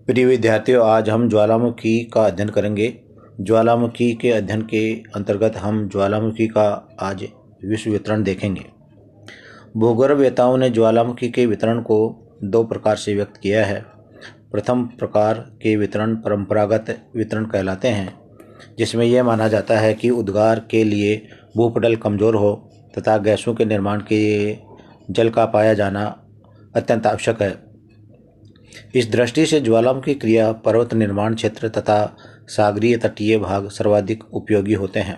प्रिय विद्यार्थियों, आज हम ज्वालामुखी का अध्ययन करेंगे। ज्वालामुखी के अध्ययन के अंतर्गत हम ज्वालामुखी का आज विश्व वितरण देखेंगे। भूगर्भवेत्ताओं ने ज्वालामुखी के वितरण को दो प्रकार से व्यक्त किया है। प्रथम प्रकार के वितरण परंपरागत वितरण कहलाते हैं, जिसमें यह माना जाता है कि उद्गार के लिए भूपटल कमजोर हो तथा गैसों के निर्माण के लिए जल का पाया जाना अत्यंत आवश्यक है। इस दृष्टि से ज्वालामुखी क्रिया पर्वत निर्माण क्षेत्र तथा सागरीय तटीय भाग सर्वाधिक उपयोगी होते हैं।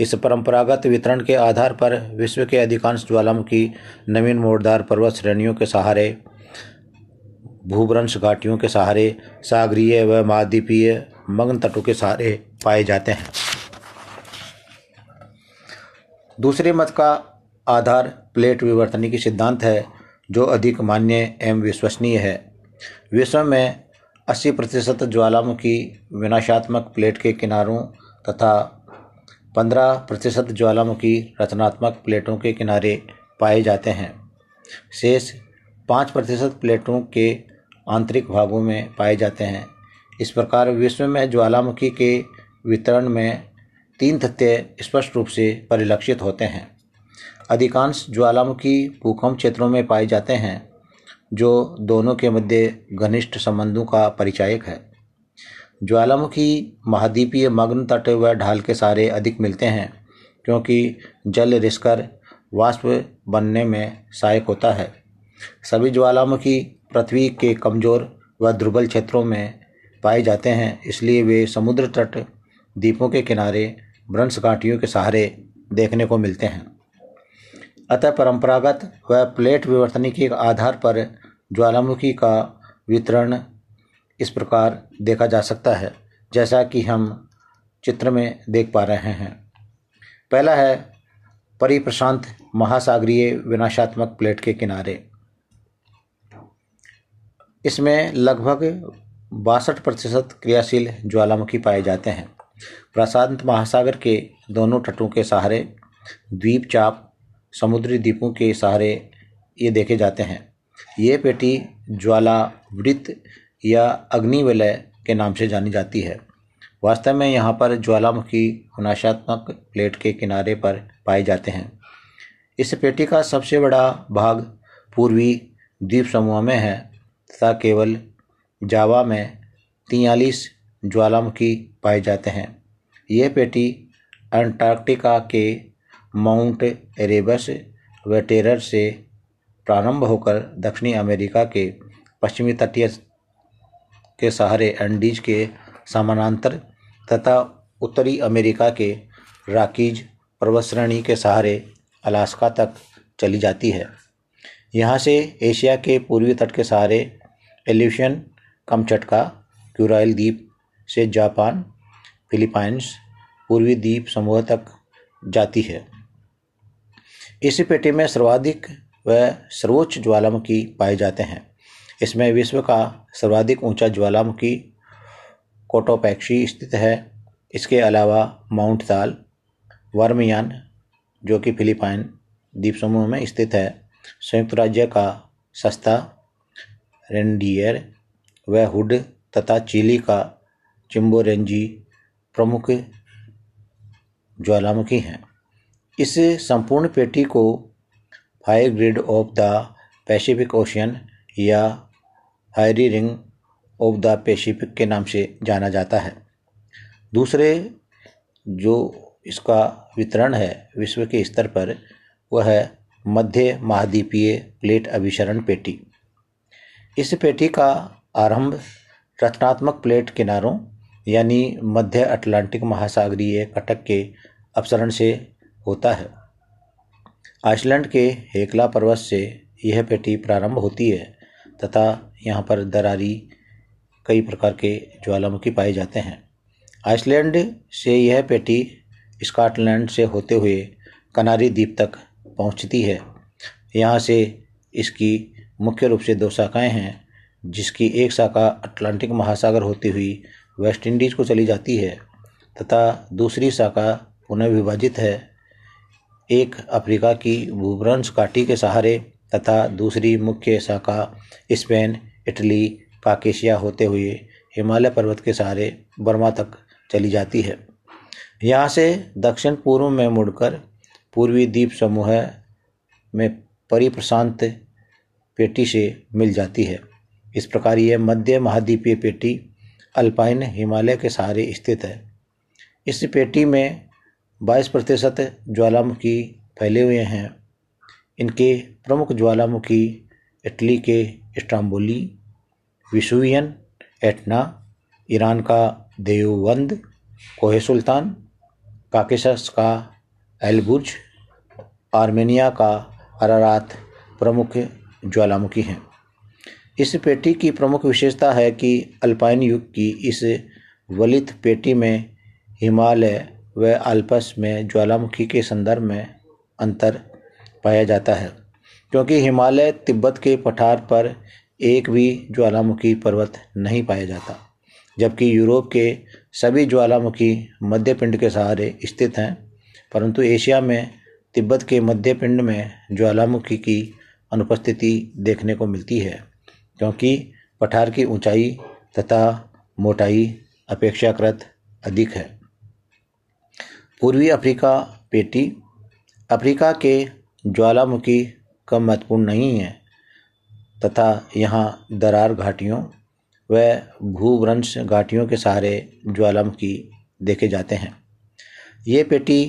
इस परंपरागत वितरण के आधार पर विश्व के अधिकांश ज्वालामुखी नवीन मोड़दार पर्वत श्रेणियों के सहारे, भूभ्रंश घाटियों के सहारे, सागरीय व महाद्वीपीय मग्न तटों के सहारे पाए जाते हैं। दूसरे मत का आधार प्लेट विवर्तनिकी सिद्धांत है, जो अधिक मान्य एवं विश्वसनीय है। विश्व में 80% ज्वालामुखी विनाशात्मक प्लेट के किनारों तथा 15% ज्वालामुखी रचनात्मक प्लेटों के किनारे पाए जाते हैं। शेष 5% प्लेटों के आंतरिक भागों में पाए जाते हैं। इस प्रकार विश्व में ज्वालामुखी के वितरण में 3 तथ्य स्पष्ट रूप से परिलक्षित होते हैं। अधिकांश ज्वालामुखी भूकंप क्षेत्रों में पाए जाते हैं, जो दोनों के मध्य घनिष्ठ संबंधों का परिचायक है। ज्वालामुखी महाद्वीपीय मग्न तट व ढाल के सहारे अधिक मिलते हैं, क्योंकि जल रिसकर वाष्प बनने में सहायक होता है। सभी ज्वालामुखी पृथ्वी के कमजोर व दुर्बल क्षेत्रों में पाए जाते हैं, इसलिए वे समुद्र तट, द्वीपों के किनारे, भ्रंश घाटियों के सहारे देखने को मिलते हैं। अतः परंपरागत व प्लेट विवर्तनिकी के आधार पर ज्वालामुखी का वितरण इस प्रकार देखा जा सकता है, जैसा कि हम चित्र में देख पा रहे हैं। पहला है परिप्रशांत महासागरीय विनाशात्मक प्लेट के किनारे। इसमें लगभग 62% क्रियाशील ज्वालामुखी पाए जाते हैं। प्रशांत महासागर के दोनों तटों के सहारे, द्वीप चाप, समुद्री द्वीपों के सहारे ये देखे जाते हैं। ये पेटी ज्वालावृत्त या अग्निवलय के नाम से जानी जाती है। वास्तव में यहाँ पर ज्वालामुखी विनाशात्मक प्लेट के किनारे पर पाए जाते हैं। इस पेटी का सबसे बड़ा भाग पूर्वी द्वीप समूह में है तथा केवल जावा में 43 ज्वालामुखी पाए जाते हैं। यह पेटी अंटार्कटिका के माउंट एरेबस व टेरर से प्रारंभ होकर दक्षिणी अमेरिका के पश्चिमी तटीय के सहारे एंडीज के समानांतर तथा उत्तरी अमेरिका के रॉकीज पर्वत श्रेणी के सहारे अलास्का तक चली जाती है। यहाँ से एशिया के पूर्वी तट के सहारे एल्यूशियन, कमचटका, क्यूराइल द्वीप से जापान, फिलीपाइंस, पूर्वी द्वीप समूह तक जाती है। इस पेटी में सर्वाधिक व सर्वोच्च ज्वालामुखी पाए जाते हैं। इसमें विश्व का सर्वाधिक ऊंचा ज्वालामुखी कोटोपैक्सी स्थित है। इसके अलावा माउंट ताल, वर्मयान, जो कि फिलीपाइन द्वीप समूह में स्थित है, संयुक्त राज्य का सस्ता, रेनडियर व हुड तथा चिली का चिम्बोरेंजी प्रमुख ज्वालामुखी हैं। इस संपूर्ण पेटी को fire grid of the Pacific Ocean या fiery ring of the Pacific के नाम से जाना जाता है। दूसरे जो इसका वितरण है विश्व के स्तर पर, वह है मध्य महाद्वीपीय प्लेट अभिसरण पेटी। इस पेटी का आरंभ रचनात्मक प्लेट किनारों यानी मध्य अटलांटिक महासागरीय कटक के अपसरण से होता है। आइसलैंड के हेकला पर्वत से यह पेटी प्रारंभ होती है तथा यहाँ पर दरारी कई प्रकार के ज्वालामुखी पाए जाते हैं। आइसलैंड से यह पेटी स्कॉटलैंड से होते हुए कनारी द्वीप तक पहुँचती है। यहाँ से इसकी मुख्य रूप से 2 शाखाएँ हैं, जिसकी एक शाखा अटलांटिक महासागर होती हुई वेस्ट इंडीज को चली जाती है तथा दूसरी शाखा पुनः विभाजित है, एक अफ्रीका की भूभ्रंश घाटी के सहारे तथा दूसरी मुख्य शाखा स्पेन, इटली, काकेशिया होते हुए हिमालय पर्वत के सहारे बर्मा तक चली जाती है। यहाँ से दक्षिण पूर्व में मुड़कर पूर्वी द्वीप समूह में परिप्रशांत पेटी से मिल जाती है। इस प्रकार यह मध्य महाद्वीपीय पेटी अल्पाइन हिमालय के सहारे स्थित है। इस पेटी में 22% ज्वालामुखी फैले हुए हैं। इनके प्रमुख ज्वालामुखी इटली के स्ट्राम्बोली, विसुवियन, एटना, ईरान का देवबंद, कोहे सुल्तान, काकेशस का एलबुर्ज, आर्मेनिया का अरारात प्रमुख ज्वालामुखी हैं। इस पेटी की प्रमुख विशेषता है कि अल्पाइन युग की इस वलित पेटी में हिमालय व आल्प्स में ज्वालामुखी के संदर्भ में अंतर पाया जाता है, क्योंकि हिमालय तिब्बत के पठार पर एक भी ज्वालामुखी पर्वत नहीं पाया जाता, जबकि यूरोप के सभी ज्वालामुखी मध्य पिंड के सहारे स्थित हैं। परंतु एशिया में तिब्बत के मध्य पिंड में ज्वालामुखी की अनुपस्थिति देखने को मिलती है, क्योंकि पठार की ऊंचाई तथा मोटाई अपेक्षाकृत अधिक है। पूर्वी अफ्रीका पेटी अफ्रीका के ज्वालामुखी कम महत्वपूर्ण नहीं है तथा यहाँ दरार घाटियों व भूभ्रंश घाटियों के सहारे ज्वालामुखी देखे जाते हैं। ये पेटी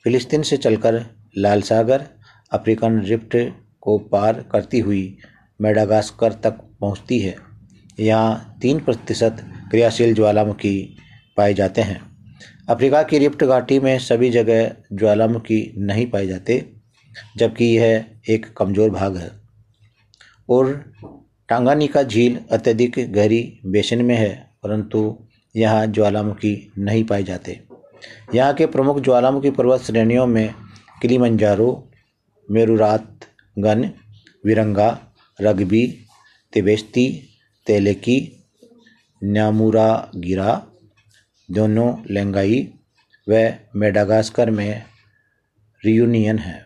फिलिस्तीन से चलकर लाल सागर, अफ्रीकन रिफ्ट को पार करती हुई मेडागास्कर तक पहुँचती है। यहाँ 3% क्रियाशील ज्वालामुखी पाए जाते हैं। अफ्रीका की रिफ्ट घाटी में सभी जगह ज्वालामुखी नहीं पाए जाते, जबकि यह एक कमज़ोर भाग है। और टांगानिका झील अत्यधिक गहरी बेसिन में है, परंतु यहाँ ज्वालामुखी नहीं पाए जाते। यहाँ के प्रमुख ज्वालामुखी पर्वत श्रेणियों में किलिमंजारो, मेरुरातगन, विरंगा, रग्बी, तिबेस्ती, तेलेकी, न्यामुरागिरा, दोनों लेंगाई व मेडागास्कर में रियूनियन है।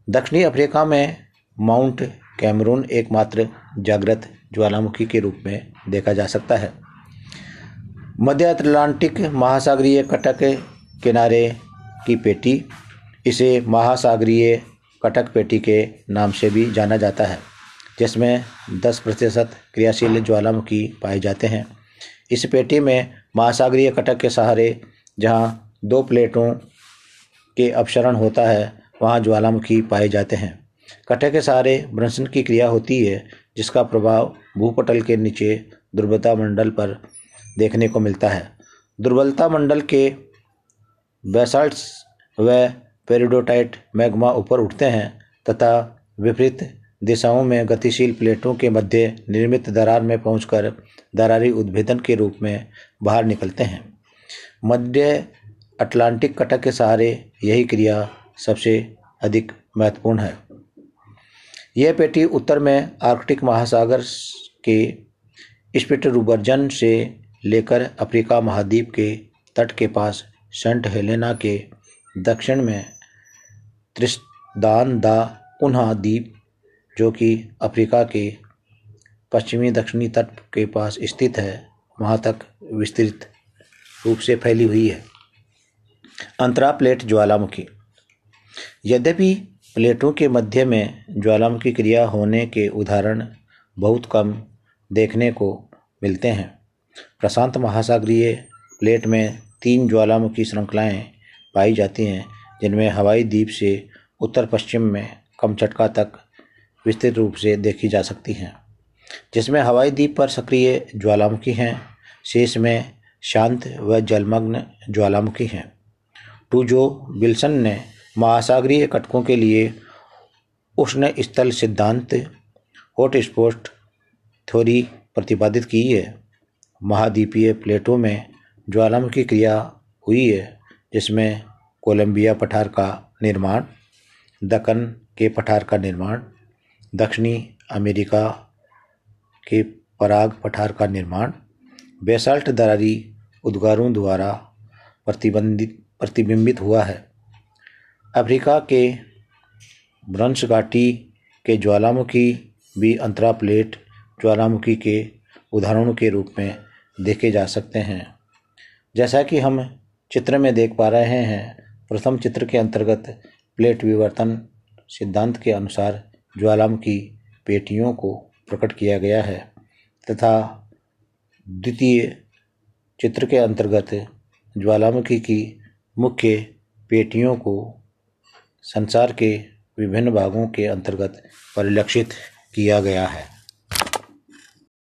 दक्षिणी अफ्रीका में माउंट कैमरून एकमात्र जागृत ज्वालामुखी के रूप में देखा जा सकता है। मध्य अटलांटिक महासागरीय कटक किनारे की पेटी, इसे महासागरीय कटक पेटी के नाम से भी जाना जाता है, जिसमें 10% क्रियाशील ज्वालामुखी पाए जाते हैं। इस पेटी में महासागरीय कटक के सहारे जहाँ 2 प्लेटों के अपक्षरण होता है, वहाँ ज्वालामुखी पाए जाते हैं। कटक के सहारे भ्रंशन की क्रिया होती है, जिसका प्रभाव भूपटल के नीचे दुर्बलता मंडल पर देखने को मिलता है। दुर्बलता मंडल के बेसाल्ट्स व पेरिडोटाइट मैग्मा ऊपर उठते हैं तथा विपरीत दिशाओं में गतिशील प्लेटों के मध्य निर्मित दरार में पहुंचकर दरारी उद्भेदन के रूप में बाहर निकलते हैं। मध्य अटलांटिक कटक के सहारे यही क्रिया सबसे अधिक महत्वपूर्ण है। यह पेटी उत्तर में आर्कटिक महासागर के स्पिटरुबर्जन से लेकर अफ्रीका महाद्वीप के तट के पास सेंट हेलेना के दक्षिण में त्रिस्तान दा कुन्हा द्वीप, जो कि अफ्रीका के पश्चिमी दक्षिणी तट के पास स्थित है, वहाँ तक विस्तृत रूप से फैली हुई है। अंतरा प्लेट ज्वालामुखी। यद्यपि प्लेटों के मध्य में ज्वालामुखी क्रिया होने के उदाहरण बहुत कम देखने को मिलते हैं। प्रशांत महासागरीय प्लेट में 3 ज्वालामुखी श्रृंखलाएं पाई जाती हैं, जिनमें हवाई द्वीप से उत्तर पश्चिम में कमचटका तक विस्तृत रूप से देखी जा सकती हैं, जिसमें हवाई द्वीप पर सक्रिय ज्वालामुखी हैं। शेष में शांत व जलमग्न ज्वालामुखी हैं। टूजो विल्सन ने महासागरीय कटकों के लिए उष्ण स्थल सिद्धांत हॉटस्पॉट थ्योरी प्रतिपादित की है। महाद्वीपीय प्लेटों में ज्वालामुखी क्रिया हुई है, जिसमें कोलंबिया पठार का निर्माण, दक्कन के पठार का निर्माण, दक्षिणी अमेरिका के पराग पठार का निर्माण, बेसाल्ट दरारी उद्गारों द्वारा प्रतिबिंबित हुआ है। अफ्रीका के भ्रंश घाटी के ज्वालामुखी भी अंतरा प्लेट ज्वालामुखी के उदाहरणों के रूप में देखे जा सकते हैं। जैसा कि हम चित्र में देख पा रहे हैं, प्रथम चित्र के अंतर्गत प्लेट विवर्तन सिद्धांत के अनुसार ज्वालामुखी पेटियों को प्रकट किया गया है तथा द्वितीय चित्र के अंतर्गत ज्वालामुखी की मुख्य पेटियों को संसार के विभिन्न भागों के अंतर्गत परिलक्षित किया गया है।